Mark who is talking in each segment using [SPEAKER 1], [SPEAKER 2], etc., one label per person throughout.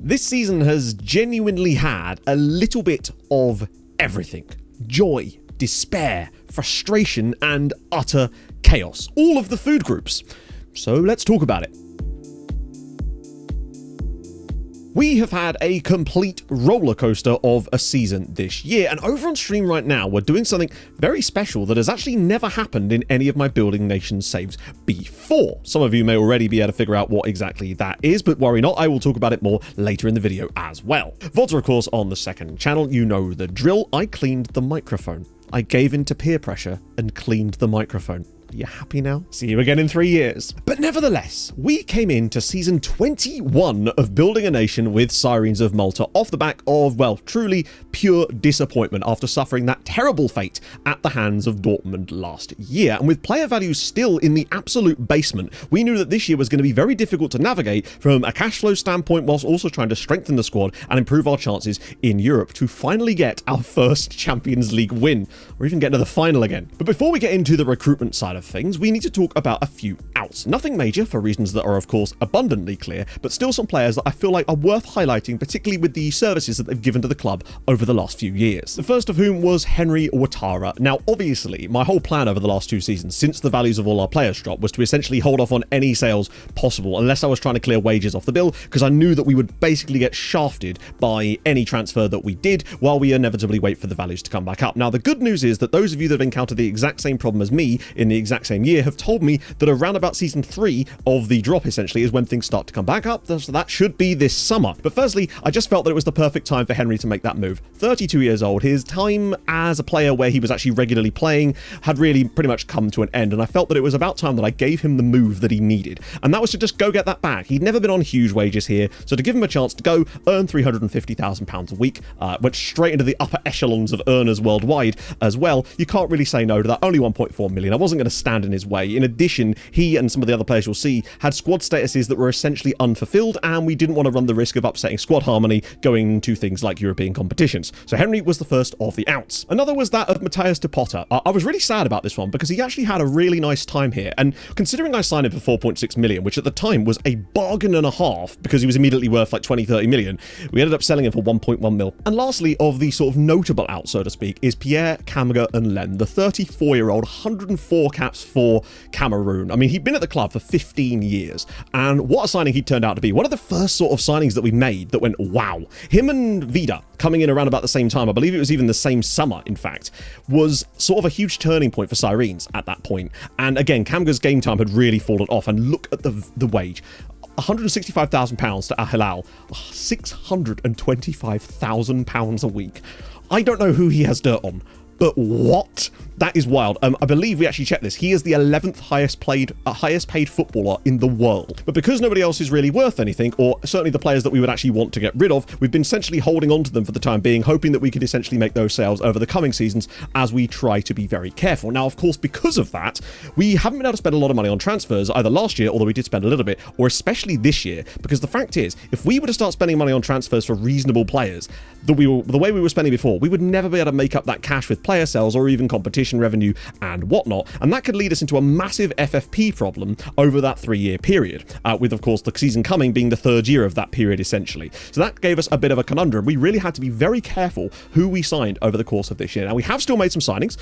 [SPEAKER 1] This season has genuinely had a little bit of everything. Joy, despair, frustration, and utter chaos. All of the food groups. So let's talk about it. We have had a complete roller coaster of a season this year, and over on stream right now we're doing something very special that has actually never happened in any of my Building Nation saves before. Some of you may already be able to figure out what exactly that is, but worry not, I will talk about it more later in the video as well. VODs are of course on the second channel, you know the drill. I cleaned the microphone. I gave in to peer pressure and cleaned the microphone. Are you happy now? See you again in 3 years. But nevertheless, we came into season 21 of Building a Nation with Sirens of Malta off the back of, well, truly pure disappointment after suffering that terrible fate at the hands of Dortmund last year. And with player values still in the absolute basement, we knew that this year was going to be very difficult to navigate from a cash flow standpoint, whilst also trying to strengthen the squad and improve our chances in Europe to finally get our first Champions League win, or even get to the final again. But before we get into the recruitment side of things, we need to talk about a few outs. Nothing major for reasons that are of course abundantly clear, but still some players that I feel like are worth highlighting, particularly with the services that they've given to the club over the last few years. The first of whom was Henry Ouattara. Now obviously my whole plan over the last 2 seasons, since the values of all our players dropped, was to essentially hold off on any sales possible unless I was trying to clear wages off the bill, because I knew that we would basically get shafted by any transfer that we did while we inevitably wait for the values to come back up. Now the good news is that those of you that have encountered the exact same problem as me in the exact same year have told me that around about season 3 of the drop essentially is when things start to come back up, so that should be this summer. But firstly, I just felt that it was the perfect time for Henry to make that move. 32 years old, his time as a player where he was actually regularly playing had really pretty much come to an end, and I felt that it was about time that I gave him the move that he needed, and that was to just go get that back. He'd never been on huge wages here, so to give him a chance to go earn £350,000 a week, went straight into the upper echelons of earners worldwide as well, you can't really say no to that. Only 1.4 million. I wasn't going to stand in his way. In addition, he and some of the other players you'll see had squad statuses that were essentially unfulfilled, and we didn't want to run the risk of upsetting squad harmony going to things like European competitions. So Henry was the first of the outs. Another was that of Matthias de Potter. I was really sad about this one because he actually had a really nice time here, and considering I signed him for 4.6 million, which at the time was a bargain and a half because he was immediately worth like 20-30 million, we ended up selling him for 1.1 mil. And lastly, of the sort of notable out, so to speak, is Pierre Kamga and Len, the 34-year-old, 104 caps for Cameroon. I mean, he'd been at the club for 15 years, and what a signing he turned out to be. One of the first sort of signings that we made that went wow. Him and Vida coming in around about the same time, I believe it was even the same summer, in fact, was sort of a huge turning point for Sirens at that point. And again, Kamga's game time had really fallen off, and look at the wage. £165,000 to Al Hilal, £625,000 a week. I don't know who he has dirt on, but what? That is wild. I believe we actually checked this. He is the 11th highest paid footballer in the world. But because nobody else is really worth anything, or certainly the players that we would actually want to get rid of, we've been essentially holding on to them for the time being, hoping that we could essentially make those sales over the coming seasons as we try to be very careful. Now, of course, because of that, we haven't been able to spend a lot of money on transfers either last year, although we did spend a little bit, or especially this year, because the fact is, if we were to start spending money on transfers for reasonable players, the way we were spending before, we would never be able to make up that cash with player sales or even competition revenue and whatnot, and that could lead us into a massive FFP problem over that 3-year period, with of course the season coming being the 3rd year of that period essentially. So that gave us a bit of a conundrum. We really had to be very careful who we signed over the course of this year. Now we have still made some signings,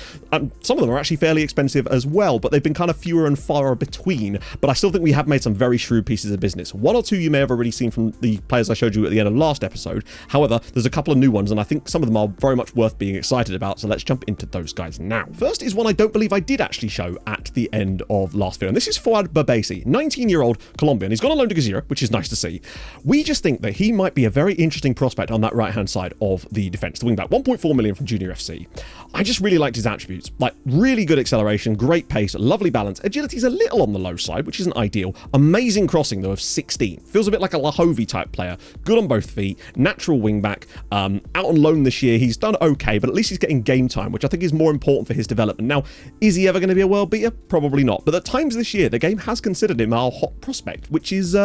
[SPEAKER 1] some of them are actually fairly expensive as well, but they've been kind of fewer and far between, but I still think we have made some very shrewd pieces of business. 1 or 2 you may have already seen from the players I showed you at the end of last episode. However, there's a couple of new ones, and I think some of them are very much worth being excited about, so let's jump into those guys now. First is one I don't believe I did actually show at the end of last video, and this is Fouad Babesi, 19-year-old Colombian. He's gone on loan to Gazira, which is nice to see. We just think that he might be a very interesting prospect on that right-hand side of the defence, the wingback. 1.4 million from Junior FC. I just really liked his attributes, like really good acceleration, great pace, lovely balance. Agility's a little on the low side, which isn't ideal. Amazing crossing though of 16. Feels a bit like a Lahovi type player. Good on both feet, natural wingback. Out on loan this year, he's done okay, but at least he's getting game time, time, which I think is more important for his development. Now, is he ever going to be a world beater? Probably not. But at times this year, the game has considered him our hot prospect, which is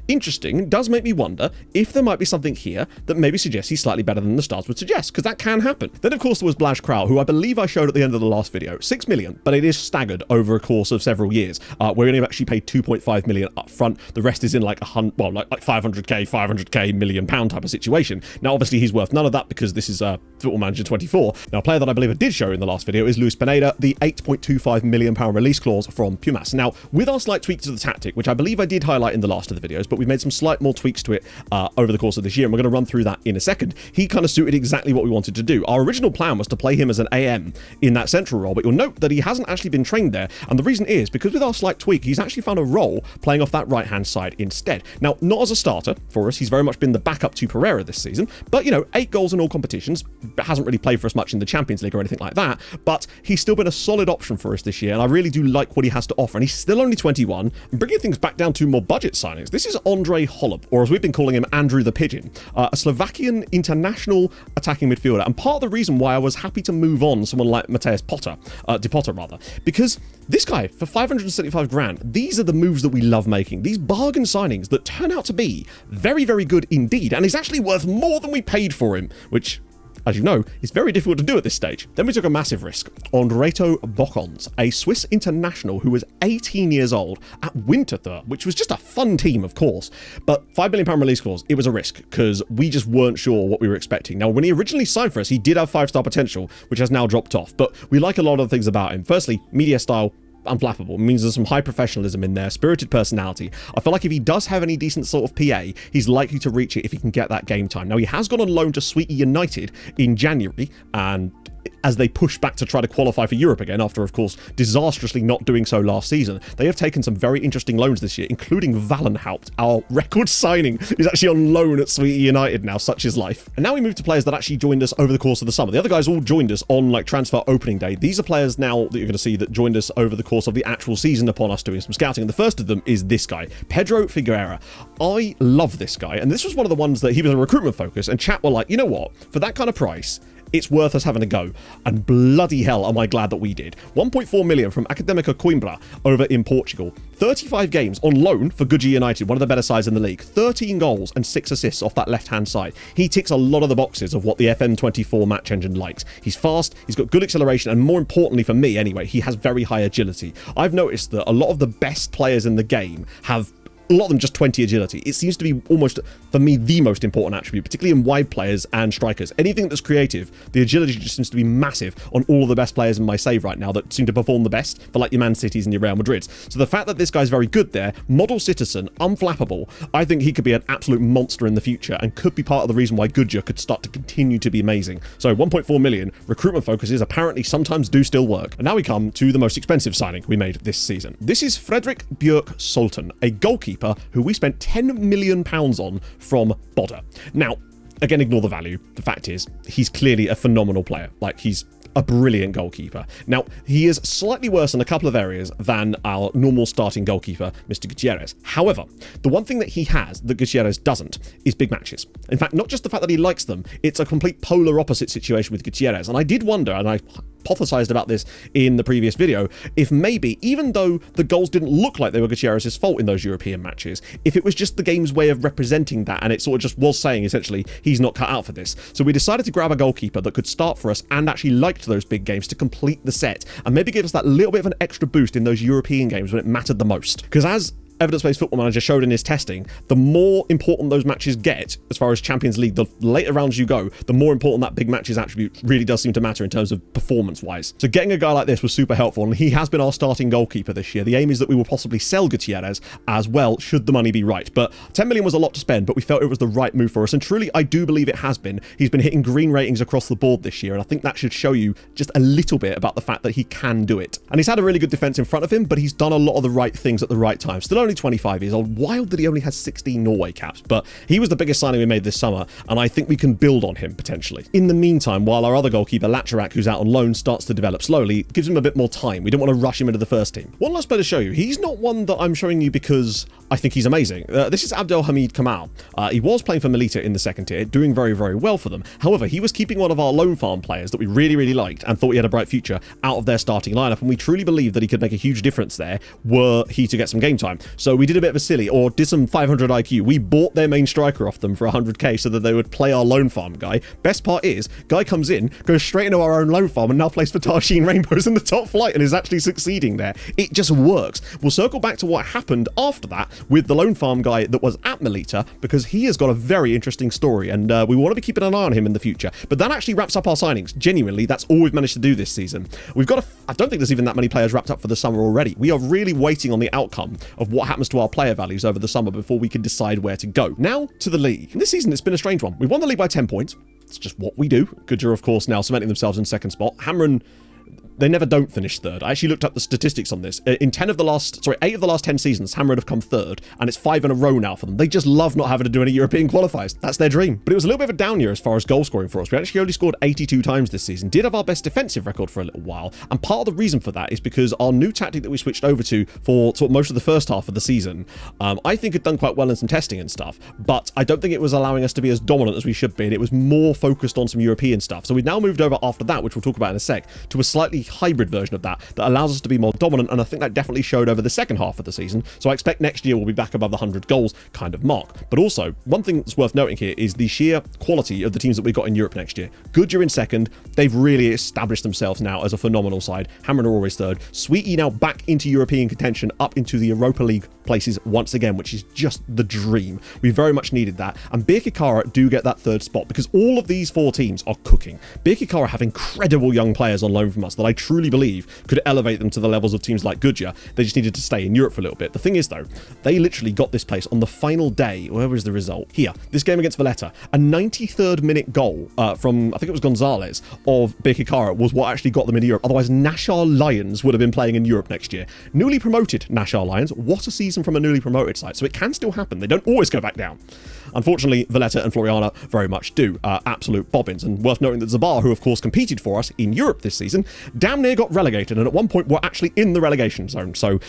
[SPEAKER 1] interesting. It does make me wonder if there might be something here that maybe suggests he's slightly better than the stars would suggest, because that can happen. Then, of course, there was Blaž Král, who I believe I showed at the end of the last video. 6 million, but it is staggered over a course of several years. We're only actually paid 2.5 million up front. The rest is in like 500k, 500k, £1 million type of situation. Now, obviously, he's worth none of that because this is Football Manager 24. Now, a player that I believe I did show in the last video is Luis Pineda, the £8.25 million release clause from Pumas. Now, with our slight tweak to the tactic, which I believe I did highlight in the last of the videos, but we've made some slight more tweaks to it over the course of this year, and we're going to run through that in a second. He kind of suited exactly what we wanted to do. Our original plan was to play him as an AM in that central role, but you'll note that he hasn't actually been trained there, and the reason is because with our slight tweak, he's actually found a role playing off that right-hand side instead. Now, not as a starter for us, he's very much been the backup to Pereira this season, but, you know, 8 goals in all competitions, hasn't really played for us much in the Champions League or anything like that, but he's still been a solid option for us this year, and I really do like what he has to offer, and he's still only 21, and bringing things back down to more budget signings. This is Ondrej Holub, or as we've been calling him, Andrew the Pigeon, a Slovakian international attacking midfielder, and part of the reason why I was happy to move on someone like Mateusz De Potter, because this guy, for 575 grand, these are the moves that we love making. These bargain signings that turn out to be very, very good indeed, and he's actually worth more than we paid for him, which, as you know, is very difficult to do at this stage. Then we took a massive risk on Reto Bockons, a Swiss international who was 18 years old at Winterthur, which was just a fun team, of course. But £5 million release clause, it was a risk because we just weren't sure what we were expecting. Now, when he originally signed for us, he did have 5-star potential, which has now dropped off. But we like a lot of things about him. Firstly, media style, unflappable. It means there's some high professionalism in there, spirited personality. I feel like if he does have any decent sort of PA, he's likely to reach it if he can get that game time. Now, he has gone on loan to Sweetie United in January, and as they push back to try to qualify for Europe again after, of course, disastrously not doing so last season, they have taken some very interesting loans this year, including Wallenhaupt, our record signing, is actually on loan at Sweetie United now. Such is life. And now we move to players that actually joined us over the course of the summer. The other guys all joined us on like transfer opening day. These are players now that you're going to see that joined us over the course of the actual season upon us doing some scouting. And the first of them is this guy, Pedro Figueira. I love this guy, and this was one of the ones that he was a recruitment focus, and chat were like, you know what, for that kind of price, it's worth us having a go. And bloody hell am I glad that we did. 1.4 million from Académica Coimbra over in Portugal. 35 games on loan for Goodger United, one of the better sides in the league. 13 goals and 6 assists off that left-hand side. He ticks a lot of the boxes of what the FM24 match engine likes. He's fast, he's got good acceleration, and more importantly for me anyway, he has very high agility. I've noticed that a lot of the best players in the game have a lot of them just 20 agility. It seems to be almost, for me, the most important attribute, particularly in wide players and strikers. Anything that's creative, the agility just seems to be massive on all of the best players in my save right now that seem to perform the best for like your Man Cities and your Real Madrids. So the fact that this guy's very good there, model citizen, unflappable, I think he could be an absolute monster in the future and could be part of the reason why Goodger could start to continue to be amazing. So 1.4 million, recruitment focuses apparently sometimes do still work. And now we come to the most expensive signing we made this season. This is Frederik Björk Sultan, a goalkeeper who we spent £10 million on from Bodø. Now, again, ignore the value. The fact is, he's clearly a phenomenal player. Like, he's a brilliant goalkeeper. Now, he is slightly worse in a couple of areas than our normal starting goalkeeper, Mr. Gutierrez. However, the one thing that he has that Gutierrez doesn't is big matches. In fact, not just the fact that he likes them, it's a complete polar opposite situation with Gutierrez. And I did wonder, and I hypothesized about this in the previous video, if maybe, even though the goals didn't look like they were Gutierrez's fault in those European matches, if it was just the game's way of representing that, and it sort of just was saying, essentially, he's not cut out for this. So we decided to grab a goalkeeper that could start for us and actually liked those big games to complete the set, and maybe give us that little bit of an extra boost in those European games when it mattered the most. Because as Evidence-Based Football Manager showed in his testing, the more important those matches get, as far as Champions League, the later rounds you go, the more important that big matches attribute really does seem to matter in terms of performance-wise. So getting a guy like this was super helpful, and he has been our starting goalkeeper this year. The aim is that we will possibly sell Gutierrez as well, should the money be right. But 10 million was a lot to spend, but we felt it was the right move for us, and truly, I do believe it has been. He's been hitting green ratings across the board this year, and I think that should show you just a little bit about the fact that he can do it. And he's had a really good defense in front of him, but he's done a lot of the right things at the right time. Still only only 25 years old. Wild that he only has 16 Norway caps, but he was the biggest signing we made this summer, and I think we can build on him potentially. In the meantime, while our other goalkeeper, Lacharak, who's out on loan, starts to develop slowly, gives him a bit more time. We don't want to rush him into the first team. One last player to show you. He's not one that I'm showing you because I think he's amazing. This is Abdelhamid Kamal. He was playing for Melita in the second tier, doing very, very well for them. However, he was keeping one of our loan farm players that we really, really liked and thought he had a bright future out of their starting lineup, and we truly believed that he could make a huge difference there were he to get some game time. So we did a bit of a silly, or did some 500 IQ. We bought their main striker off them for 100k so that they would play our loan farm guy. Best part is, guy comes in, goes straight into our own loan farm, and now plays for Tarshin Rainbows in the top flight and is actually succeeding there. It just works. We'll circle back to what happened after that with the loan farm guy that was at Melita, because he has got a very interesting story, and we want to be keeping an eye on him in the future. But that actually wraps up our signings. Genuinely, that's all we've managed to do this season. We've got I don't think there's even that many players wrapped up for the summer already. We are really waiting on the outcome of what happens to our player values over the summer before we can decide where to go. Now to the league. This season, it's been a strange one. We won the league by 10 points. It's just what we do. Goodyear, of course, now cementing themselves in second spot. Hamron, they never don't finish third. I actually looked up the statistics on this. In 8 of the last 10 seasons, Hamron have come third, and it's 5 in a row now for them. They just love not having to do any European qualifiers. That's their dream. But it was a little bit of a down year as far as goal scoring for us. We actually only scored 82 times this season. Did have our best defensive record for a little while, and part of the reason for that is because our new tactic that we switched over to for sort of most of the first half of the season, I think had done quite well in some testing and stuff, but I don't think it was allowing us to be as dominant as we should be, and it was more focused on some European stuff. So we've now moved over after that, which we'll talk about in a sec, to a slightly hybrid version of that allows us to be more dominant, and I think that definitely showed over the second half of the season. So I expect next year we'll be back above the 100 goals kind of mark. But also, one thing that's worth noting here is the sheer quality of the teams that we've got in Europe next year. Goodyear in second. They've really established themselves now as a phenomenal side. Hamron are always third. Sweetie now back into European contention, up into the Europa League places once again, which is just the dream. We very much needed that. And Birkirkara do get that third spot because all of these 4 teams are cooking. Birkirkara have incredible young players on loan from us that I truly believe could elevate them to the levels of teams like Goodyear. They just needed to stay in Europe for a little bit. The thing is, though, they literally got this place on the final day. Where was the result? Here. This game against Valletta. A 93rd minute goal from, I think it was Gonzalez, of Birkirkara was what actually got them into Europe. Otherwise, Nashar Lions would have been playing in Europe next year. Newly promoted Nashar Lions. What a season from a newly promoted side. So it can still happen. They don't always go back down. Unfortunately, Valletta and Floriana very much do. Absolute bobbins. And worth noting that Zabar, who of course competed for us in Europe this season, damn near got relegated, and at one point were actually in the relegation zone. So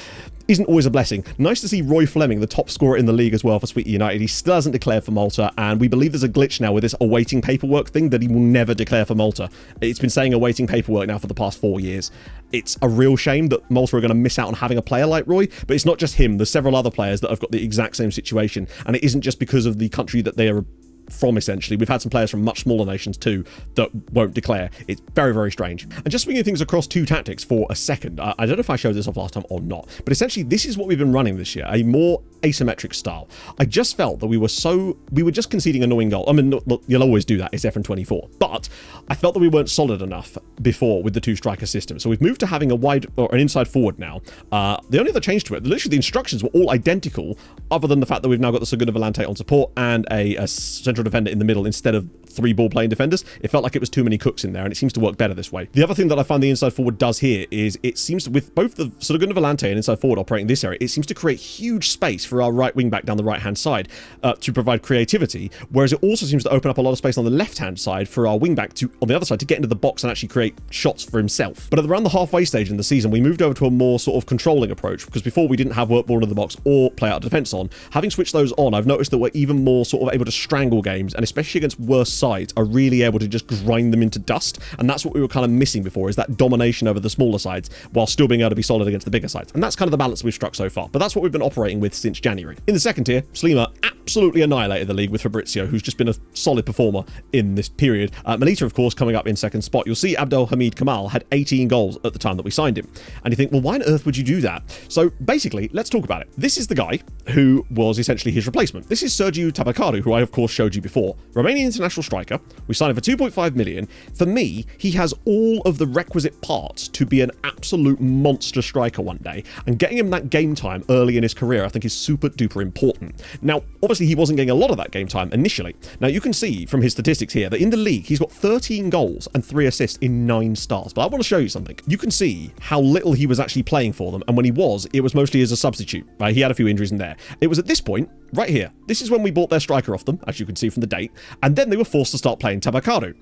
[SPEAKER 1] isn't always a blessing. Nice to see Roy Fleming, the top scorer in the league as well for Sweetie United. He still hasn't declared for Malta, and we believe there's a glitch now with this awaiting paperwork thing that he will never declare for Malta. It's been saying awaiting paperwork now for the past 4 years. It's a real shame that Malta are going to miss out on having a player like Roy, but it's not just him. There's several other players that have got the exact same situation, and it isn't just because of the country that they are from, essentially. We've had some players from much smaller nations too that won't declare. It's very, very strange. And just swinging things across 2 tactics for a second, I don't know if I showed this off last time or not, but essentially this is what we've been running this year, a more asymmetric style. I just felt that we were just conceding annoying goals. I mean, look, you'll always do that, it's FN24, but I felt that we weren't solid enough before with the 2 striker system. So we've moved to having a wide or an inside forward now. The only other change to it, literally the instructions were all identical, other than the fact that we've now got the Segunda Volante on support and a central defender in the middle instead of 3 ball playing defenders. It felt like it was too many cooks in there, and it seems to work better this way. The other thing that I find the inside forward does here is it seems to, with both the Segunda Volante and inside forward operating this area, it seems to create huge space for our right wing back down the right hand side to provide creativity, whereas it also seems to open up a lot of space on the left hand side for our wing back to, on the other side, to get into the box and actually create shots for himself. But at around the halfway stage in the season, we moved over to a more sort of controlling approach, because before we didn't have work ball into the box or play out of defense on. Having switched those on, I've noticed that we're even more sort of able to strangle games, and especially against worse sides, are really able to just grind them into dust. And that's what we were kind of missing before, is that domination over the smaller sides while still being able to be solid against the bigger sides. And that's kind of the balance we've struck so far. But that's what we've been operating with since January. In the second tier, Slima absolutely annihilated the league with Fabrizio, who's just been a solid performer in this period. Melita, of course, coming up in second spot. You'll see Abdelhamid Kamal had 18 goals at the time that we signed him. And you think, well, why on earth would you do that? So basically, let's talk about it. This is the guy who was essentially his replacement. This is Sergiu Tabakaru, who I, of course, showed you before. Romanian international striker. We signed him for 2.5 million. For me, he has all of the requisite parts to be an absolute monster striker one day. And getting him that game time early in his career, I think, is super duper important. Now, obviously he wasn't getting a lot of that game time initially. Now you can see from his statistics here that in the league, he's got 13 goals and 3 assists in 9 starts. But I want to show you something. You can see how little he was actually playing for them. And when he was, it was mostly as a substitute, right? He had a few injuries in there. It was at this point, right here. This is when we bought their striker off them, as you can see from the date. And then they were forced to start playing Tabacado.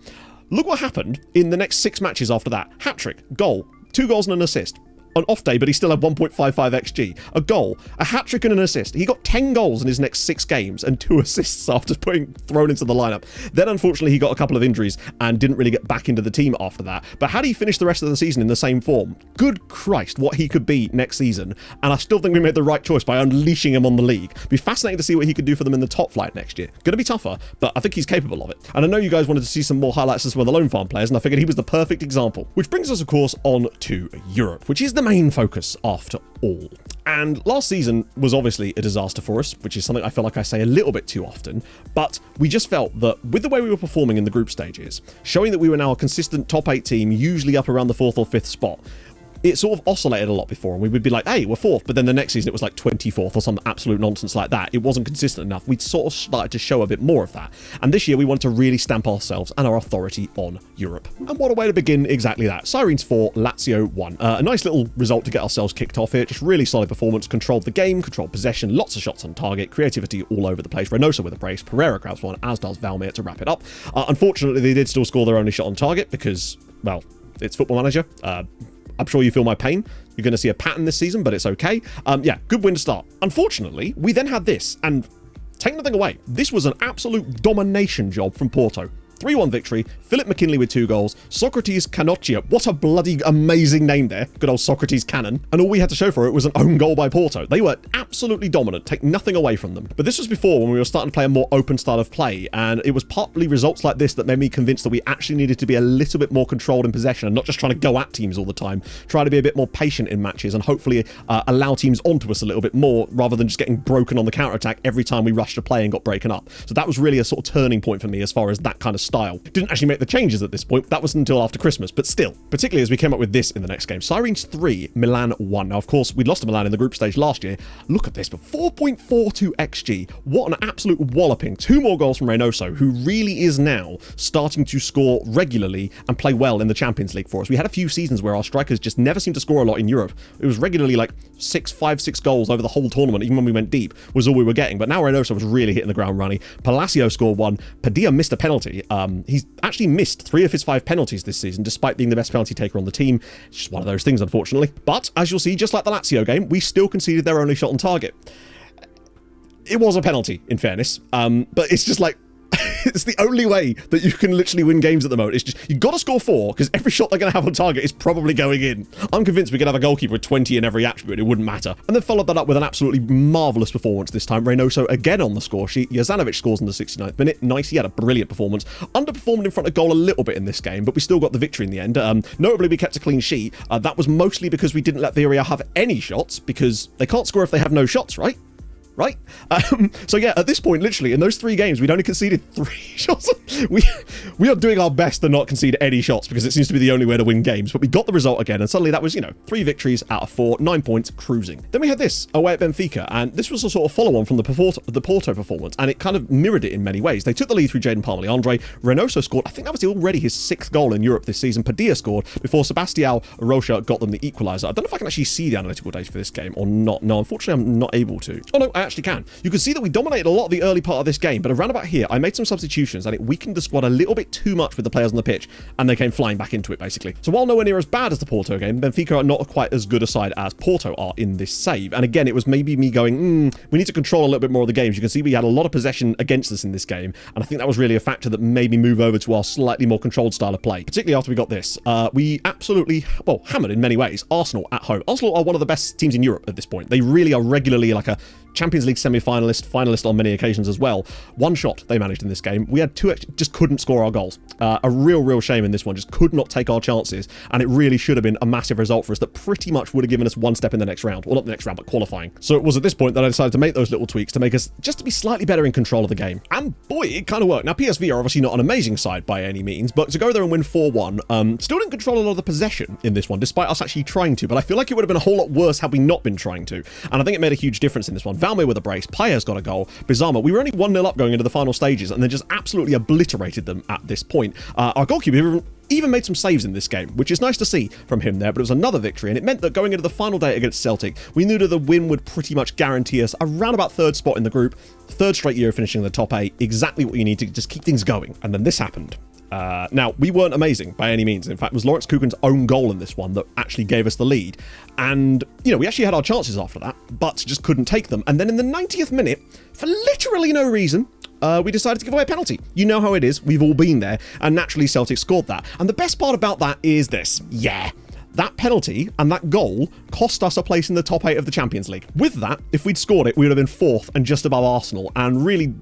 [SPEAKER 1] Look what happened in the next 6 matches after that. Hat-trick, goal, 2 goals and an assist. An off day, but he still had 1.55 XG. A goal, a hat-trick and an assist. He got 10 goals in his next 6 games and 2 assists after thrown into the lineup. Then, unfortunately, he got a couple of injuries and didn't really get back into the team after that. But had he finished the rest of the season in the same form, good Christ, what he could be next season. And I still think we made the right choice by unleashing him on the league. It'd be fascinating to see what he could do for them in the top flight next year. Going to be tougher, but I think he's capable of it. And I know you guys wanted to see some more highlights of some of the loan farm players, and I figured he was the perfect example. Which brings us, of course, on to Europe, which is the main focus after all. And last season was obviously a disaster for us, which is something I feel like I say a little bit too often, but we just felt that with the way we were performing in the group stages, showing that we were now a consistent top 8 team, usually up around the 4th or 5th spot, it sort of oscillated a lot before, and we would be like, hey, we're 4th, but then the next season it was like 24th or some absolute nonsense like that. It wasn't consistent enough. We'd sort of started to show a bit more of that. And this year we wanted to really stamp ourselves and our authority on Europe. And what a way to begin exactly that. Sirens 4, Lazio 1. A nice little result to get ourselves kicked off here. Just really solid performance, controlled the game, controlled possession, lots of shots on target, creativity all over the place. Reynoso with a brace, Pereira grabs one, as does Valmir to wrap it up. Unfortunately, they did still score their only shot on target because, well, it's Football Manager. I'm sure you feel my pain. You're going to see a pattern this season, but it's okay. Yeah, good win to start. Unfortunately, we then had this, and take nothing away. This was an absolute domination job from Porto. 3-1 victory, Philip McKinley with 2 goals, Socrates Canocchia, what a bloody amazing name there, good old Socrates Cannon, and all we had to show for it was an own goal by Porto. They were absolutely dominant, take nothing away from them. But this was before when we were starting to play a more open style of play, and it was partly results like this that made me convinced that we actually needed to be a little bit more controlled in possession and not just trying to go at teams all the time, try to be a bit more patient in matches and hopefully allow teams onto us a little bit more rather than just getting broken on the counter-attack every time we rushed to play and got broken up. So that was really a sort of turning point for me as far as that kind of style. Didn't actually make the changes at this point. That was until after Christmas, but still, particularly as we came up with this in the next game. Sirens 3, Milan 1. Now, of course, we'd lost to Milan in the group stage last year. Look at this, but 4.42 XG. What an absolute walloping. 2 more goals from Reynoso, who really is now starting to score regularly and play well in the Champions League for us. We had a few seasons where our strikers just never seemed to score a lot in Europe. It was regularly like 5-6 goals over the whole tournament, even when we went deep, was all we were getting. But now Reynoso was really hitting the ground running. Palacio scored 1. Padilla missed a penalty. He's actually missed 3 of his 5 penalties this season, despite being the best penalty taker on the team. It's just one of those things, unfortunately. But, as you'll see, just like the Lazio game, we still conceded their only shot on target. It was a penalty, in fairness, but it's just like, it's the only way that you can literally win games at the moment. It's just, you've got to score 4, because every shot they're going to have on target is probably going in. I'm convinced we could have a goalkeeper with 20 in every attribute. It wouldn't matter. And then followed that up with an absolutely marvellous performance this time. Reynoso again on the score sheet. Jozanovic scores in the 69th minute. Nice. He had a brilliant performance. Underperformed in front of goal a little bit in this game, but we still got the victory in the end. Notably, we kept a clean sheet. That was mostly because we didn't let Viria have any shots, because they can't score if they have no shots, right? Right? So yeah, at this point, literally, in those 3 games, we'd only conceded 3 shots. We are doing our best to not concede any shots because it seems to be the only way to win games. But we got the result again, and suddenly that was, 3 victories out of 4, 9 points, cruising. Then we had this away at Benfica, and this was a sort of follow-on from the Porto performance, and it kind of mirrored it in many ways. They took the lead through Jaden Palmer-Leandre. Reynoso scored, I think that was already his 6th goal in Europe this season. Padilla scored before Sebastião Rocha got them the equaliser. I don't know if I can actually see the analytical data for this game or not. No, unfortunately, I'm not able to. Oh no, I actually can. You can see that we dominated a lot of the early part of this game, but around about here, I made some substitutions and it weakened the squad a little bit too much with the players on the pitch, and they came flying back into it, basically. So while nowhere near as bad as the Porto game, Benfica are not quite as good a side as Porto are in this save. And again, it was maybe me going, we need to control a little bit more of the games. You can see we had a lot of possession against us in this game, and I think that was really a factor that made me move over to our slightly more controlled style of play, particularly after we got this. We absolutely, well, hammered in many ways Arsenal at home. Arsenal are one of the best teams in Europe at this point. They really are regularly like a Champions League semi-finalist, finalist on many occasions as well. 1 shot they managed in this game. We had 2, just couldn't score our goals. A real shame in this one. Just could not take our chances, and it really should have been a massive result for us that pretty much would have given us 1 step in the next round. Well, not the next round, but qualifying. So it was at this point that I decided to make those little tweaks to make us just to be slightly better in control of the game. And boy, it kind of worked. Now, PSV are obviously not an amazing side by any means, but to go there and win 4-1, still didn't control a lot of the possession in this one, despite us actually trying to, but I feel like it would have been a whole lot worse had we not been trying to. And I think it made a huge difference in this one. Valmir with a brace, Paya's got a goal, Bizarma, we were only 1-0 up going into the final stages and then just absolutely obliterated them at this point. Our goalkeeper even made some saves in this game, which is nice to see from him there, but it was another victory, and it meant that going into the final day against Celtic, we knew that the win would pretty much guarantee us around about 3rd spot in the group, 3rd straight year of finishing in the top 8, exactly what you need to just keep things going. And then this happened. Now, we weren't amazing by any means. In fact, it was Lawrence Kugan's own goal in this one that actually gave us the lead. And, you know, we actually had our chances after that, but just couldn't take them. And then in the 90th minute, for literally no reason, we decided to give away a penalty. You know how it is. We've all been there. And naturally, Celtic scored that. And the best part about that is this. Yeah. That penalty and that goal cost us a place in the top 8 of the Champions League. With that, if we'd scored it, we would have been 4th and just above Arsenal, and really,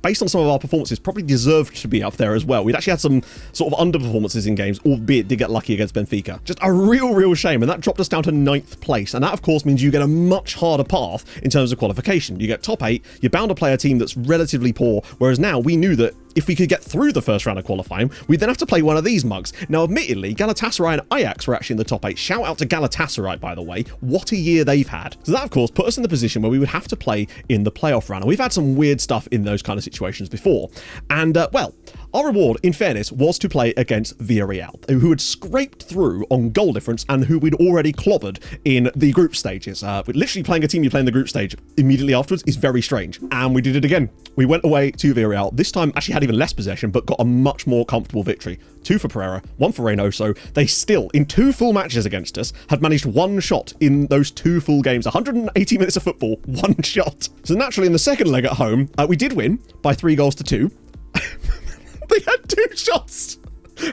[SPEAKER 1] based on some of our performances, probably deserved to be up there as well. We'd actually had some sort of underperformances in games, albeit did get lucky against Benfica. Just a real shame, and that dropped us down to 9th place, and that of course means you get a much harder path in terms of qualification. You get top 8, you're bound to play a team that's relatively poor, whereas now we knew that if we could get through the first round of qualifying, we'd then have to play one of these mugs. Now, admittedly, Galatasaray and Ajax were actually in the top 8. Shout out to Galatasaray, by the way. What a year they've had. So that, of course, put us in the position where we would have to play in the playoff round. And we've had some weird stuff in those kind of situations before. And, well, our reward, in fairness, was to play against Villarreal, who had scraped through on goal difference and who we'd already clobbered in the group stages. Literally playing a team you play in the group stage immediately afterwards is very strange. And we did it again. We went away to Villarreal. This time actually had even less possession, but got a much more comfortable victory. 2 for Pereira, 1 for Reynoso. They still, in 2 full matches against us, had managed 1 shot in those 2 full games. 180 minutes of football, 1 shot. So naturally, in the second leg at home, we did win by 3 goals to 2. They had 2 shots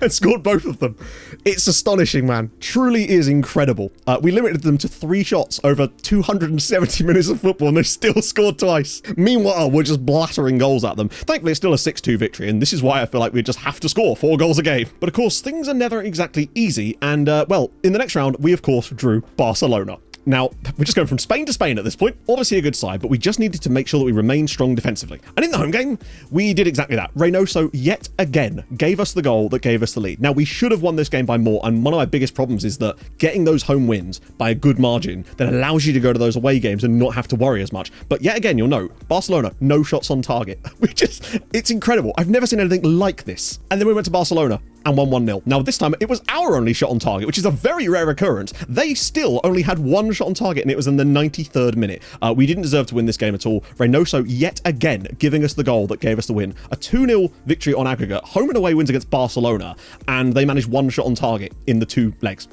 [SPEAKER 1] and scored both of them. It's astonishing, man. Truly is incredible. We limited them to 3 shots over 270 minutes of football, and they still scored twice. Meanwhile, we're just blattering goals at them. Thankfully, it's still a 6-2 victory, and this is why I feel like we just have to score 4 goals a game. But of course, things are never exactly easy, and well, in the next round, we of course drew Barcelona. Now, we're just going from Spain to Spain at this point. Obviously a good side, but we just needed to make sure that we remained strong defensively. And in the home game, we did exactly that. Reynoso, yet again, gave us the goal that gave us the lead. Now, we should have won this game by more, and one of my biggest problems is that getting those home wins by a good margin that allows you to go to those away games and not have to worry as much. But yet again, you'll note, Barcelona, no shots on target. It's incredible. I've never seen anything like this. And then we went to Barcelona and won 1-0. Now, this time, it was our only shot on target, which is a very rare occurrence. They still only had 1 shot on target, and it was in the 93rd minute. We didn't deserve to win this game at all. Reynoso, yet again, giving us the goal that gave us the win. A 2-0 victory on aggregate. Home and away wins against Barcelona, and they managed 1 shot on target in the 2 legs.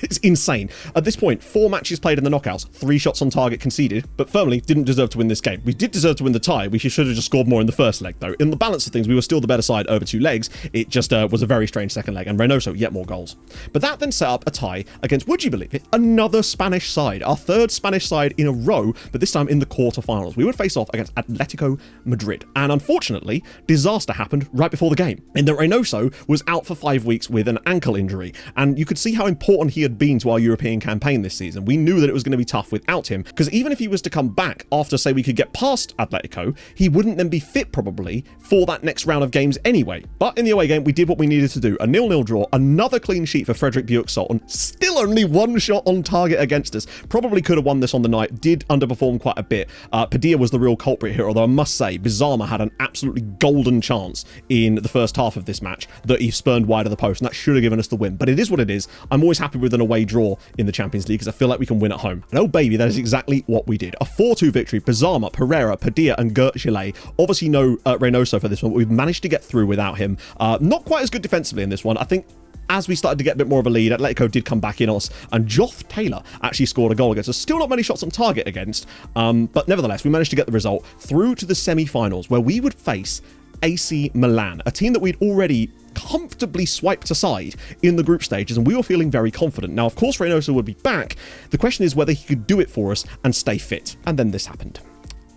[SPEAKER 1] It's insane. At this point, 4 matches played in the knockouts, 3 shots on target conceded, but firmly didn't deserve to win this game. We did deserve to win the tie. We should have just scored more in the first leg, though. In the balance of things, we were still the better side over 2 legs. It just was a very strange second leg, and Reynoso, yet more goals. But that then set up a tie against, would you believe it, another Spanish side, our 3rd Spanish side in a row, but this time in the quarterfinals. We would face off against Atletico Madrid, and unfortunately, disaster happened right before the game, in that Reynoso was out for 5 weeks with an ankle injury, and you could see how important he had been to our European campaign this season. We knew that it was going to be tough without him, because even if he was to come back after, say, we could get past Atletico, he wouldn't then be fit probably for that next round of games anyway. But in the away game, we did what we needed to do. A 0-0 draw, another clean sheet for Frederick Bjork-Sultan, still only 1 shot on target against us. Probably could have won this on the night, did underperform quite a bit. Padilla was the real culprit here, although I must say, Bizarma had an absolutely golden chance in the first half of this match that he spurned wide of the post, and that should have given us the win. But it is what it is. I'm always happy with an away draw in the Champions League because I feel like we can win at home. And oh baby, that is exactly what we did. A 4-2 victory. Bizarma, Pereira, Padilla, and Gert Gillet. Obviously no Reynoso for this one, but we've managed to get through without him. Not quite as good defensively in this one. I think as we started to get a bit more of a lead, Atletico did come back in us, and Joff Taylor actually scored a goal against us. Still not many shots on target against, but nevertheless, we managed to get the result through to the semi-finals, where we would face AC Milan, a team that we'd already comfortably swiped aside in the group stages, and we were feeling very confident. Now, of course, Reynoso would be back. The question is whether he could do it for us and stay fit. And then this happened.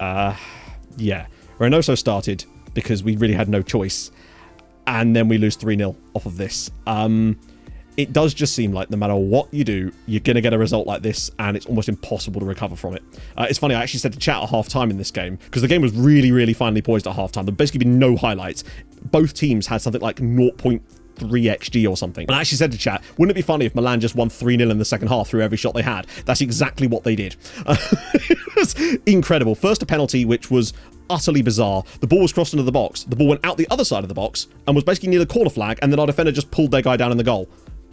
[SPEAKER 1] Yeah. Reynoso started because we really had no choice. And then we lose 3-0 off of this. It does just seem like no matter what you do, you're going to get a result like this, and it's almost impossible to recover from it. It's funny, I actually said to chat at half-time in this game, because the game was really, really finely poised at half-time. There'd basically been no highlights. Both teams had something like 0.3 3 XG or something. And I actually said to chat, wouldn't it be funny if Milan just won 3-0 in the second half through every shot they had? That's exactly what they did. It was incredible. First a penalty, which was utterly bizarre. The ball was crossed into the box. The ball went out the other side of the box and was basically near the corner flag, and then our defender just pulled their guy down in the goal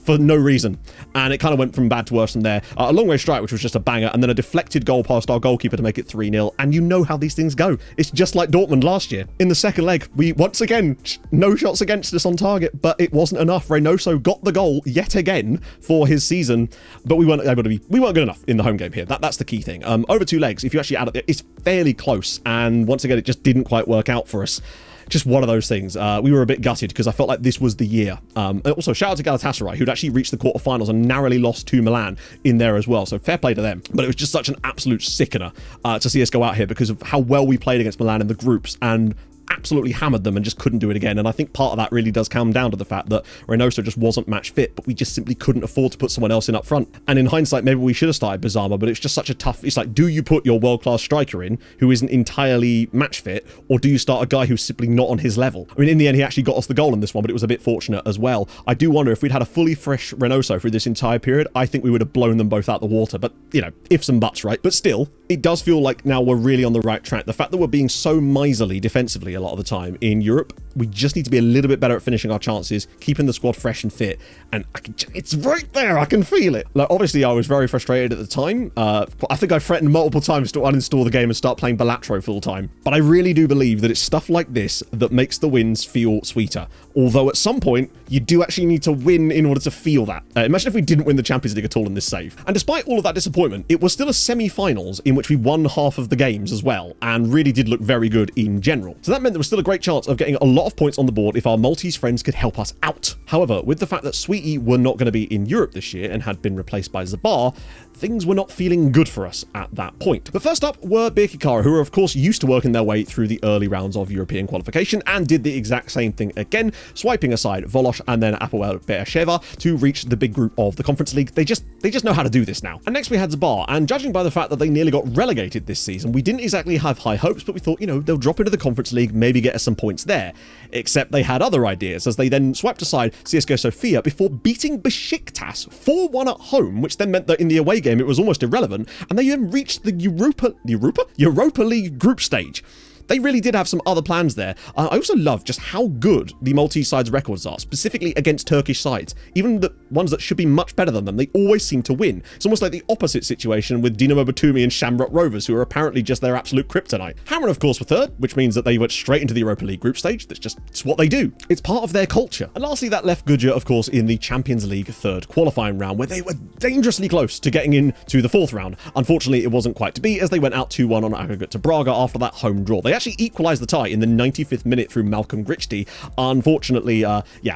[SPEAKER 1] for no reason. And it kind of went from bad to worse from there. A long way strike, which was just a banger, and then a deflected goal past our goalkeeper to make it 3-0. And you know how these things go. It's just like Dortmund last year. In the second leg, we once again, no shots against us on target, but it wasn't enough. Reynoso got the goal yet again for his season, but we weren't good enough in the home game here. That's the key thing. Over 2 legs, if you actually add it, it's fairly close. And once again, it just didn't quite work out for us. Just one of those things. We were a bit gutted because I felt like this was the year. And also, shout out to Galatasaray, who'd actually reached the quarterfinals and narrowly lost to Milan in there as well. So fair play to them. But it was just such an absolute sickener to see us go out here because of how well we played against Milan in the groups and absolutely hammered them and just couldn't do it again. And I think part of that really does come down to the fact that Reynoso just wasn't match fit, but we just simply couldn't afford to put someone else in up front. And in hindsight, maybe we should have started Bizarma, but it's just such a tough, it's like, do you put your world-class striker in who isn't entirely match fit, or do you start a guy who's simply not on his level? I mean, in the end, he actually got us the goal in this one, but it was a bit fortunate as well. I do wonder if we'd had a fully fresh Reynoso through this entire period, I think we would have blown them both out the water. But, you know, ifs and buts, right? But still, it does feel like now we're really on the right track. The fact that we're being so miserly defensively a lot of the time in Europe, we just need to be a little bit better at finishing our chances, keeping the squad fresh and fit, and it's right there, I can feel it. Like, obviously I was very frustrated at the time. I think I threatened multiple times to uninstall the game and start playing Balatro full time, but I really do believe that it's stuff like this that makes the wins feel sweeter, although at some point you do actually need to win in order to feel that. Imagine if we didn't win the Champions League at all in this save. And despite all of that disappointment, it was still a semi-finals in which we won half of the games as well, and really did look very good in general. So that meant there was still a great chance of getting a lot of points on the board if our Maltese friends could help us out. However, with the fact that Sweetie were not going to be in Europe this year and had been replaced by Zabar, things were not feeling good for us at that point. But first up were Birkirkara, who are of course used to working their way through the early rounds of European qualification and did the exact same thing again, swiping aside Volosh and then Apoel Beersheva to reach the big group of the Conference League. They just know how to do this now. And next we had Zabar, and judging by the fact that they nearly got relegated this season, we didn't exactly have high hopes, but we thought, you know, they'll drop into the Conference League, maybe get us some points there. Except they had other ideas, as they then swiped aside CSKA Sofia before beating Besiktas 4-1 at home, which then meant that in the away game it was almost irrelevant, and they then reached the Europa League group stage. They really did have some other plans there. I also love just how good the Maltese side's records are, specifically against Turkish sides. Even the ones that should be much better than them, they always seem to win. It's almost like the opposite situation with Dinamo Batumi and Shamrock Rovers, who are apparently just their absolute kryptonite. Hammer, of course, were third, which means that they went straight into the Europa League group stage. It's what they do. It's part of their culture. And lastly, that left Gudja, of course, in the Champions League third qualifying round, where they were dangerously close to getting into the fourth round. Unfortunately, it wasn't quite to be, as they went out 2-1 on aggregate to Braga after that home draw. They actually equalised the tie in the 95th minute through Malcolm Grichty. Unfortunately,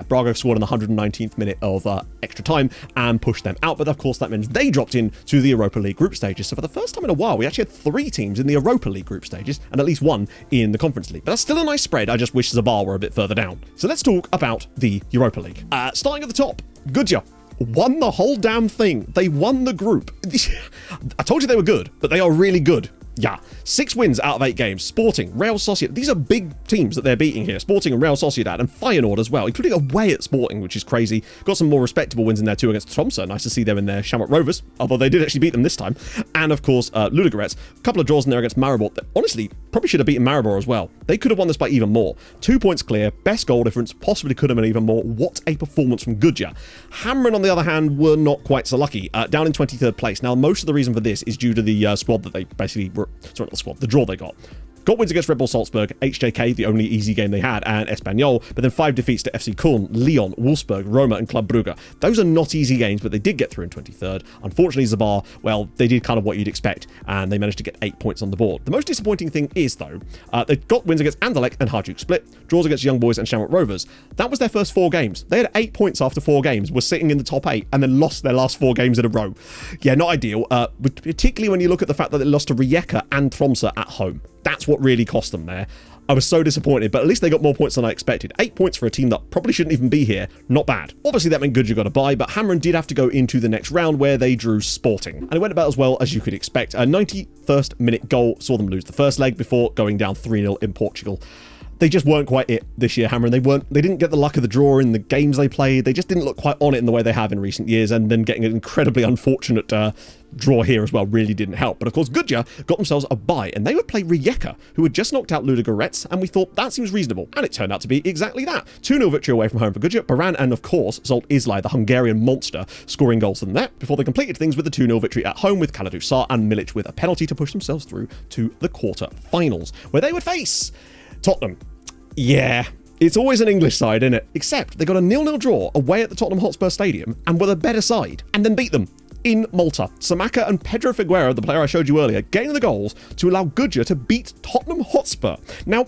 [SPEAKER 1] Braga scored in the 119th minute of extra time and pushed them out, but of course that means they dropped in to the Europa League group stages. So for the first time in a while, we actually had 3 teams in the Europa League group stages and at least 1 in the Conference League. But that's still a nice spread. I just wish Zabar were a bit further down. So let's talk about the Europa League. Starting at the top, Gudja won the whole damn thing. They won the group. I told you they were good, but they are really good. Yeah, 6 wins out of 8 games. Sporting, Real Sociedad. These are big teams that they're beating here. Sporting and Real Sociedad and Feyenoord as well, including away at Sporting, which is crazy. Got some more respectable wins in there too against Tromsø. Nice to see them in there. Shamrock Rovers, although they did actually beat them this time. And of course, Ludogorets. A couple of draws in there against Maribor. Honestly, probably should have beaten Maribor as well. They could have won this by even more. 2 points clear, best goal difference, possibly could have been even more. What a performance from Gudja. Hamren, on the other hand, were not quite so lucky. Down in 23rd place. Now, most of the reason for this is due to the squad that they basically were... Sorry, not the squad. The draw they got. Got wins against Red Bull Salzburg, HJK, the only easy game they had, and Espanyol, but then 5 defeats to FC Köln, Lyon, Wolfsburg, Roma, and Club Brugge. Those are not easy games, but they did get through in 23rd. Unfortunately, Zabar, well, they did kind of what you'd expect, and they managed to get 8 points on the board. The most disappointing thing is, though, they got wins against Anderlecht and Hajduk Split, draws against Young Boys and Shamrock Rovers. That was their first 4 games. They had 8 points after 4 games, were sitting in the top 8, and then lost their last 4 games in a row. Yeah, not ideal, particularly when you look at the fact that they lost to Rijeka and Tromsø at home. That's what really cost them there. I was so disappointed, but at least they got more points than I expected. 8 points for a team that probably shouldn't even be here. Not bad. Obviously, that meant Gudja got a bye, but Hamren did have to go into the next round where they drew Sporting. And it went about as well as you could expect. A 91st minute goal saw them lose the first leg before going down 3-0 in Portugal. they just weren't quite it this year, Hammer, and they didn't get the luck of the draw in the games they played. They just didn't look quite on it in the way they have in recent years, and then getting an incredibly unfortunate draw here as well really didn't help. But of course, Gudja got themselves a bye, and they would play Rijeka, who had just knocked out Ludogorets, and we thought that seems reasonable, and it turned out to be exactly that. 2-0 victory away from home for Gudja, Baran, and of course, Zolt Islay, the Hungarian monster, scoring goals from there, before they completed things with a 2-0 victory at home with Kaladu Sar and Milic with a penalty to push themselves through to the quarter-finals, where they would face Tottenham. Yeah, it's always an English side, isn't it? Except they got a 0-0 draw away at the Tottenham Hotspur Stadium and were the better side, and then beat them in Malta. Samaka and Pedro Figueroa, the player I showed you earlier, getting the goals to allow Gudja to beat Tottenham Hotspur. Now,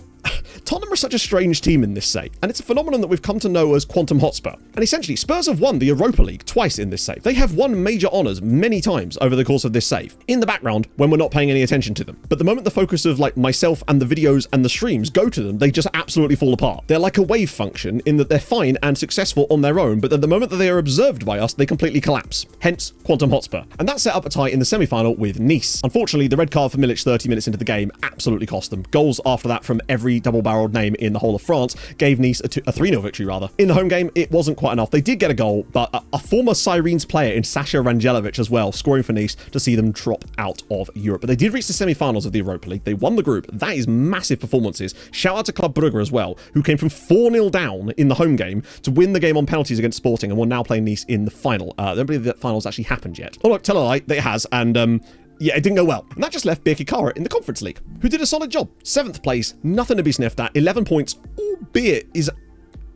[SPEAKER 1] Tottenham are such a strange team in this save, and it's a phenomenon that we've come to know as Quantum Hotspur. And essentially, Spurs have won the Europa League twice in this save. They have won major honours many times over the course of this save, in the background when we're not paying any attention to them. But the moment the focus of like myself and the videos and the streams go to them, they just absolutely fall apart. They're like a wave function in that they're fine and successful on their own, but then the moment that they are observed by us, they completely collapse. Hence, Quantum Hotspur. And that set up a tie in the semi-final with Nice. Unfortunately, the red card for Milic 30 minutes into the game absolutely cost them. Goals after that from every double-barreled name in the whole of France gave Nice a 3-0 victory rather. In the home game, it wasn't quite enough. They did get a goal, but a former Sirens player in Sasha Rangelovic as well, scoring for Nice to see them drop out of Europe. But they did reach the semi-finals of the Europa League. They won the group. That is massive performances. Shout out to Club Brugge as well, who came from 4-0 down in the home game to win the game on penalties against Sporting and will now play Nice in the final. I don't believe that finals actually happened yet. Oh look, tell a lie, it has, and yeah, it didn't go well. And that just left Birkirkara in the Conference League, who did a solid job. 7th place, nothing to be sniffed at, 11 points, albeit is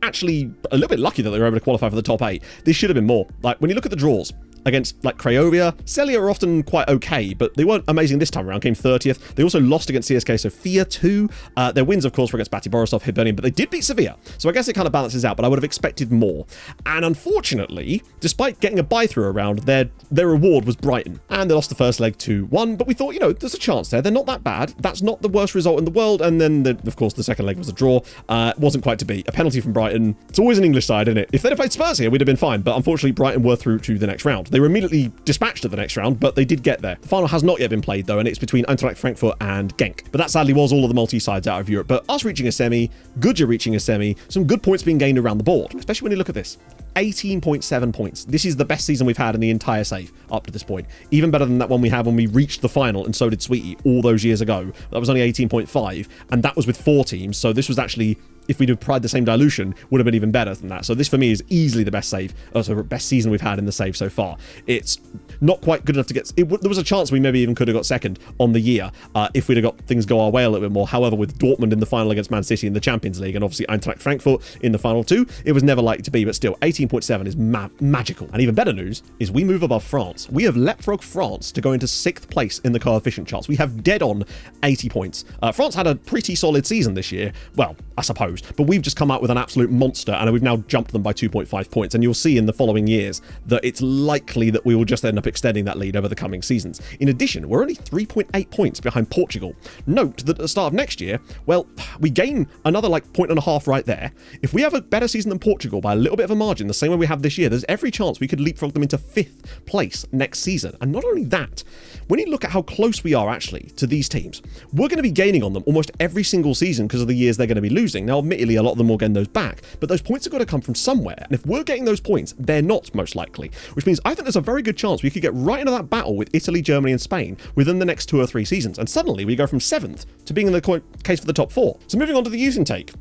[SPEAKER 1] actually a little bit lucky that they were able to qualify for the top 8. This should have been more. Like, when you look at the draws against like Craiovia, Celia are often quite okay, but they weren't amazing this time around, came 30th. They also lost against CSK Sofia too. Their wins, of course, were against Bati Borisov, Hibernian, but they did beat Sevilla. So I guess it kind of balances out, but I would have expected more. And unfortunately, despite getting a bye-through around, their reward was Brighton. And they lost the first leg 2-1, but we thought, you know, there's a chance there. They're not that bad. That's not the worst result in the world. And then, of course, the second leg was a draw. Wasn't quite to be. A penalty from Brighton. It's always an English side, isn't it? If they'd have played Spurs here, we'd have been fine. But unfortunately, Brighton were through to the next round. They were immediately dispatched to the next round, but they did get there. The final has not yet been played, though, and it's between Eintracht Frankfurt and Genk. But that sadly was all of the multi-sides out of Europe. But us reaching a semi, Gudja reaching a semi, some good points being gained around the board, especially when you look at this. 18.7 points. This is the best season we've had in the entire save up to this point. Even better than that one we had when we reached the final, and so did Sweetie all those years ago. That was only 18.5, and that was with 4 teams, so this was actually, if we'd applied the same dilution, would have been even better than that. So this for me is easily the best save, also best season we've had in the save so far. It's not quite good enough to get, there was a chance we maybe even could have got second on the year if we'd have got things go our way a little bit more. However, with Dortmund in the final against Man City in the Champions League, and obviously Eintracht Frankfurt in the final too, it was never likely to be, but still 18.7 is magical. And even better news is we move above France. We have leapfrogged France to go into 6th place in the coefficient charts. We have dead on 80 points. France had a pretty solid season this year, well, I suppose, but we've just come out with an absolute monster, and we've now jumped them by 2.5 points, and you'll see in the following years that it's likely that we will just end up extending that lead over the coming seasons. In addition, we're only 3.8 points behind Portugal. Note that at the start of next year, well, we gain another like 1.5 right there. If we have a better season than Portugal by a little bit of a margin, the same way we have this year, there's every chance we could leapfrog them into 5th place next season. And not only that, when you look at how close we are actually to these teams, we're going to be gaining on them almost every single season because of the years they're going to be losing. Now, admittedly, a lot of them will gain those back, but those points have got to come from somewhere. And if we're getting those points, they're not most likely, which means I think there's a very good chance we could get right into that battle with Italy, Germany, and Spain within the next 2 or 3 seasons. And suddenly we go from 7th to being in the case for the top 4. So moving on to the youth intake.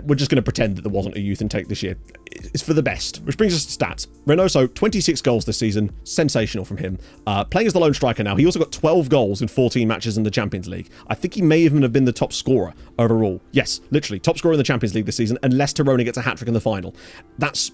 [SPEAKER 1] We're just going to pretend that there wasn't a youth intake this year. It's for the best. Which brings us to stats. Reynoso, 26 goals this season. Sensational from him. Playing as the lone striker now. He also got 12 goals in 14 matches in the Champions League. I think he may even have been the top scorer overall. Yes, literally. Top scorer in the Champions League this season, unless Tironi gets a hat-trick in the final. That's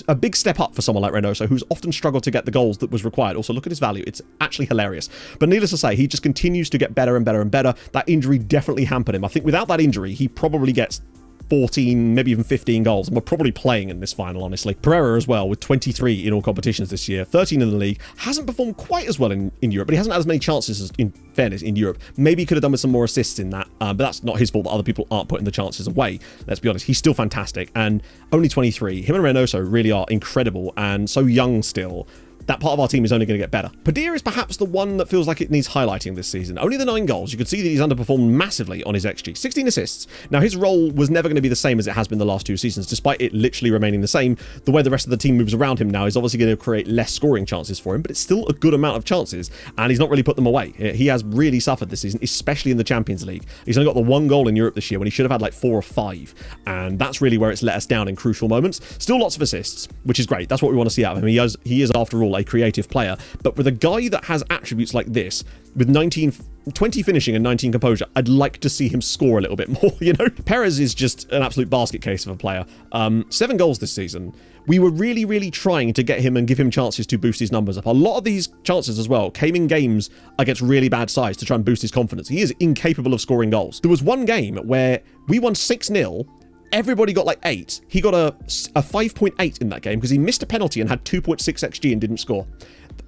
[SPEAKER 1] a big step up for someone like Reynoso, who's often struggled to get the goals that was required. Also, look at his value. It's actually hilarious. But needless to say, he just continues to get better and better and better. That injury definitely hampered him. I think without that injury, he probably gets 14, maybe even 15 goals, and we're probably playing in this final, honestly. Pereira as well, with 23 in all competitions this year, 13 in the league, hasn't performed quite as well in Europe, but he hasn't had as many chances as, in fairness, in Europe. Maybe he could have done with some more assists in that, but that's not his fault that other people aren't putting the chances away. Let's be honest, he's still fantastic, and only 23. Him and Reynoso really are incredible, and so young still. that part of our team is only going to get better. Padilla is perhaps the one that feels like it needs highlighting this season. Only the 9 goals. You can see that he's underperformed massively on his XG. 16 assists. Now, his role was never going to be the same as it has been the last 2 seasons, despite it literally remaining the same. The way the rest of the team moves around him now is obviously going to create less scoring chances for him, but it's still a good amount of chances, and he's not really put them away. He has really suffered this season, especially in the Champions League. He's only got the 1 goal in Europe this year when he should have had like 4 or 5, and that's really where it's let us down in crucial moments. Still lots of assists, which is great. That's what we want to see out of him. He is after all a creative player, but with a guy that has attributes like this, with 20 finishing and 19 composure, I'd like to see him score a little bit more, you know? Perez is just an absolute basket case of a player. 7 goals this season. We were really, really trying to get him and give him chances to boost his numbers up. A lot of these chances as well came in games against really bad sides to try and boost his confidence. He is incapable of scoring goals. There was one game where we won 6-0. Everybody got like 8. He got a 5.8 in that game because he missed a penalty and had 2.6 XG and didn't score.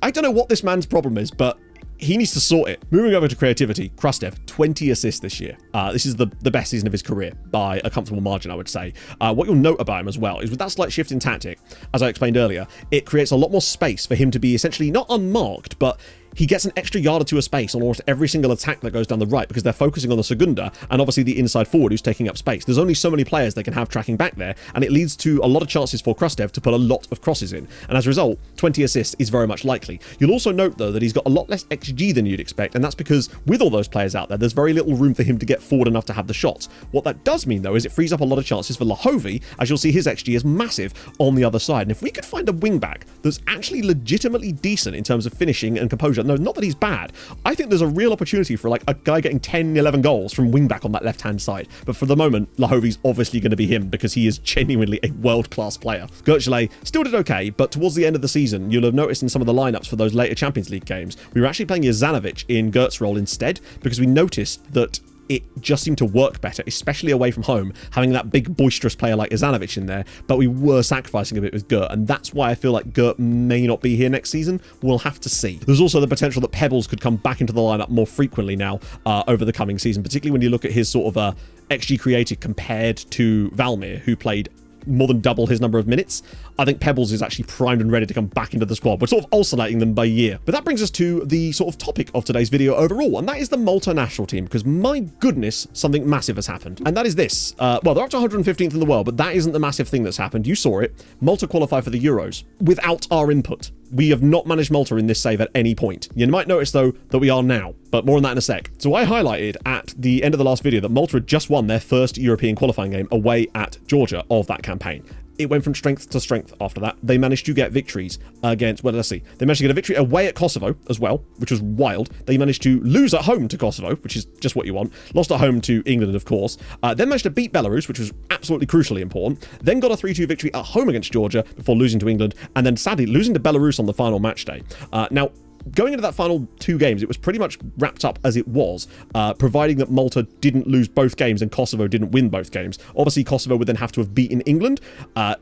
[SPEAKER 1] I don't know what this man's problem is, but he needs to sort it. Moving over to creativity, Krastev, 20 assists this year. This is the best season of his career by a comfortable margin, I would say. What you'll note about him as well is with that slight shift in tactic, as I explained earlier, it creates a lot more space for him to be essentially not unmarked, but he gets an extra yard or 2 of space on almost every single attack that goes down the right because they're focusing on the Segunda and obviously the inside forward who's taking up space. There's only so many players they can have tracking back there, and it leads to a lot of chances for Krastev to put a lot of crosses in. And as a result, 20 assists is very much likely. You'll also note, though, that he's got a lot less XG than you'd expect, and that's because with all those players out there, there's very little room for him to get forward enough to have the shots. What that does mean, though, is it frees up a lot of chances for Lahovi, as you'll see his XG is massive on the other side. And if we could find a wing-back that's actually legitimately decent in terms of finishing and composure, no, not that he's bad, I think there's a real opportunity for like a guy getting 10, 11 goals from wing-back on that left-hand side. But for the moment, Lahovi's obviously going to be him because he is genuinely a world-class player. Gertschele still did okay, but towards the end of the season, you'll have noticed in some of the lineups for those later Champions League games, we were actually playing Jezanovic in Gert's role instead because we noticed that it just seemed to work better, especially away from home, having that big boisterous player like Jezanovic in there, but we were sacrificing a bit with Gert, and that's why I feel like Gert may not be here next season. We'll have to see. There's also the potential that Pebbles could come back into the lineup more frequently now over the coming season, particularly when you look at his sort of XG created compared to Valmir, who played more than double his number of minutes. I think Pebbles is actually primed and ready to come back into the squad. We're sort of oscillating them by year. But that brings us to the sort of topic of today's video overall, and that is the Malta national team, because my goodness, something massive has happened. And that is this. Well, they're up to 115th in the world, but that isn't the massive thing that's happened. You saw it. Malta qualify for the Euros without our input. We have not managed Malta in this save at any point. You might notice, though, that we are now, but more on that in a sec. So I highlighted at the end of the last video that Malta had just won their first European qualifying game away at Georgia of that campaign. It went from strength to strength after that. They managed to get victories against, well, let's see. They managed to get a victory away at Kosovo as well, which was wild. They managed to lose at home to Kosovo, which is just what you want. Lost at home to England, of course. Then managed to beat Belarus, which was absolutely crucially important. Then got a 3-2 victory at home against Georgia before losing to England. And then sadly losing to Belarus on the final match day. Now, going into that final 2 games, it was pretty much wrapped up as it was, providing that Malta didn't lose both games and Kosovo didn't win both games. Obviously, Kosovo would then have to have beaten England.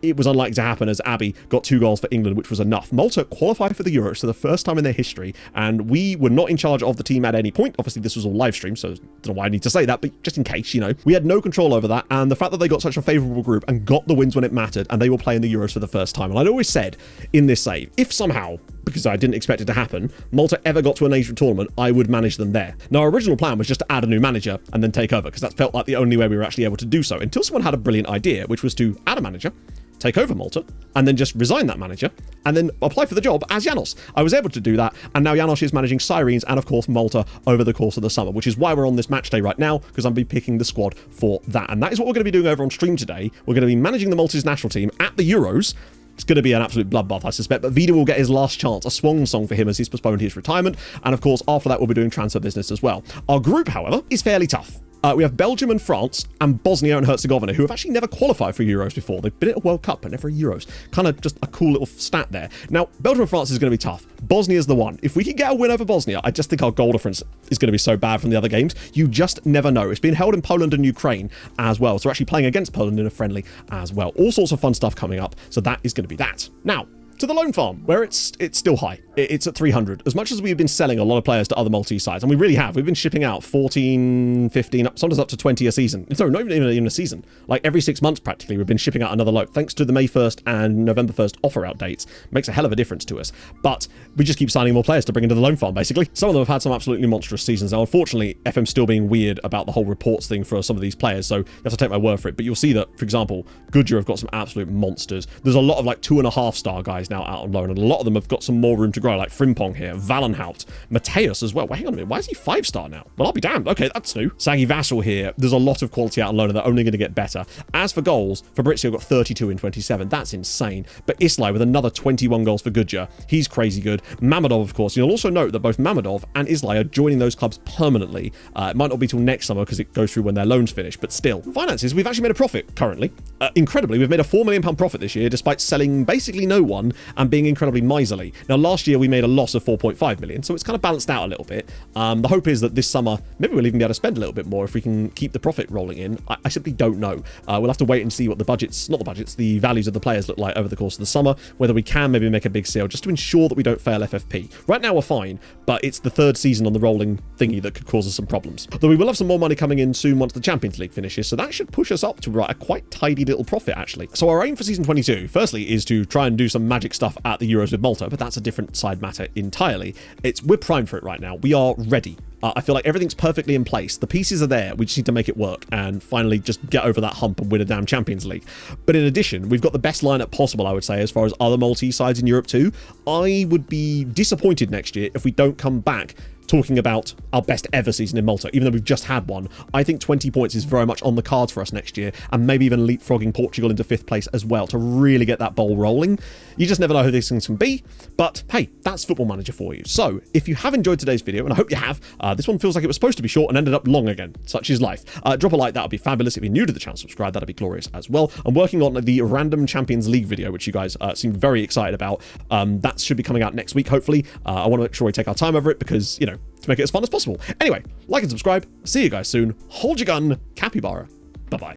[SPEAKER 1] It was unlikely to happen as Abbey got 2 goals for England, which was enough. Malta qualified for the Euros for the first time in their history, and we were not in charge of the team at any point. Obviously, this was all live stream, so I don't know why I need to say that, but just in case, you know. We had no control over that, and the fact that they got such a favourable group and got the wins when it mattered, and they will play in the Euros for the first time. And I'd always said in this save, if somehow, because I didn't expect it to happen, Malta ever got to an Asian tournament, I would manage them there. Now, our original plan was just to add a new manager and then take over, because that felt like the only way we were actually able to do so, until someone had a brilliant idea, which was to add a manager, take over Malta, and then just resign that manager, and then apply for the job as Janos. I was able to do that, and now Janos is managing Sirens and, of course, Malta over the course of the summer, which is why we're on this match day right now, because I'm be picking the squad for that. And that is what we're going to be doing over on stream today. We're going to be managing the Maltese national team at the Euros. It's going to be an absolute bloodbath, I suspect, but Vida will get his last chance, a swan song for him as he's postponed his retirement, and of course, after that, we'll be doing transfer business as well. Our group, however, is fairly tough. We have Belgium and France and Bosnia and Herzegovina, who have actually never qualified for Euros before. They've been at a World Cup, but never a Euros. Kind of just a cool little stat there. Now, Belgium and France is going to be tough. Bosnia is the one. If we can get a win over Bosnia, I just think our goal difference is going to be so bad from the other games. You just never know. It's been held in Poland and Ukraine as well. So we're actually playing against Poland in a friendly as well. All sorts of fun stuff coming up. So that is going to be that. Now, to the loan farm, where it's still high. It's at 300. As much as we've been selling a lot of players to other Maltese sides, and we really have. We've been shipping out 14, 15, sometimes up to 20 a season. Sorry, not even a season. Like every 6 months practically, we've been shipping out another load. Thanks to the May 1st and November 1st offer out dates, makes a hell of a difference to us. But we just keep signing more players to bring into the loan farm, basically. Some of them have had some absolutely monstrous seasons. Now, unfortunately, FM's still being weird about the whole reports thing for some of these players, so you have to take my word for it. But you'll see that, for example, Goodyear have got some absolute monsters. There's a lot of like 2.5-star guys now out on loan, and a lot of them have got some more room to grow, like Frimpong here, Valenhout, Mateus as well. Wait, hang on a minute, why is he 5-star now? Well, I'll be damned. Okay, that's new. Saggy Vassal here. There's a lot of quality out on loan, and they're only going to get better. As for goals, Fabrizio got 32 in 27. That's insane. But Islay with another 21 goals for Goodyear. He's crazy good. Mamadov, of course. You'll also note that both Mamadov and Islay are joining those clubs permanently. It might not be till next summer because it goes through when their loans finish, but still. Finances, we've actually made a profit currently. Incredibly, we've made a £4 million profit this year despite selling basically no one and being incredibly miserly. Now, last year we made a loss of 4.5 million, so it's kind of balanced out a little bit. The hope is that this summer, maybe we'll even be able to spend a little bit more if we can keep the profit rolling in. I simply don't know. We'll have to wait and see what the values of the players look like over the course of the summer, whether we can maybe make a big sale just to ensure that we don't fail FFP. Right now we're fine, but it's the third season on the rolling thingy that could cause us some problems. Though we will have some more money coming in soon once the Champions League finishes, so that should push us up to a quite tidy little profit actually. So our aim for season 22, firstly, is to try and do some magic stuff at the Euros with Malta, but that's a different side matter entirely. We're primed for it right now. We are ready. I feel like everything's perfectly in place. The pieces are there. We just need to make it work and finally just get over that hump and win a damn Champions League. But in addition, we've got the best lineup possible, I would say, as far as other Maltese sides in Europe too. I would be disappointed next year if we don't come back talking about our best ever season in Malta, even though we've just had one. I think 20 points is very much on the cards for us next year, and maybe even leapfrogging Portugal into 5th place as well to really get that ball rolling. You just never know who these things can be, but hey, that's Football Manager for you. So if you have enjoyed today's video, and I hope you have, this one feels like it was supposed to be short and ended up long again. Such is life. Drop a like, that would be fabulous. If you're new to the channel, subscribe, that'd be glorious as well. I'm working on the random Champions League video, which you guys seem very excited about. That should be coming out next week, hopefully. I want to make sure we take our time over it because, you know, to make it as fun as possible. Anyway, like and subscribe. See you guys soon. Hold your gun. Capybara. Bye-bye.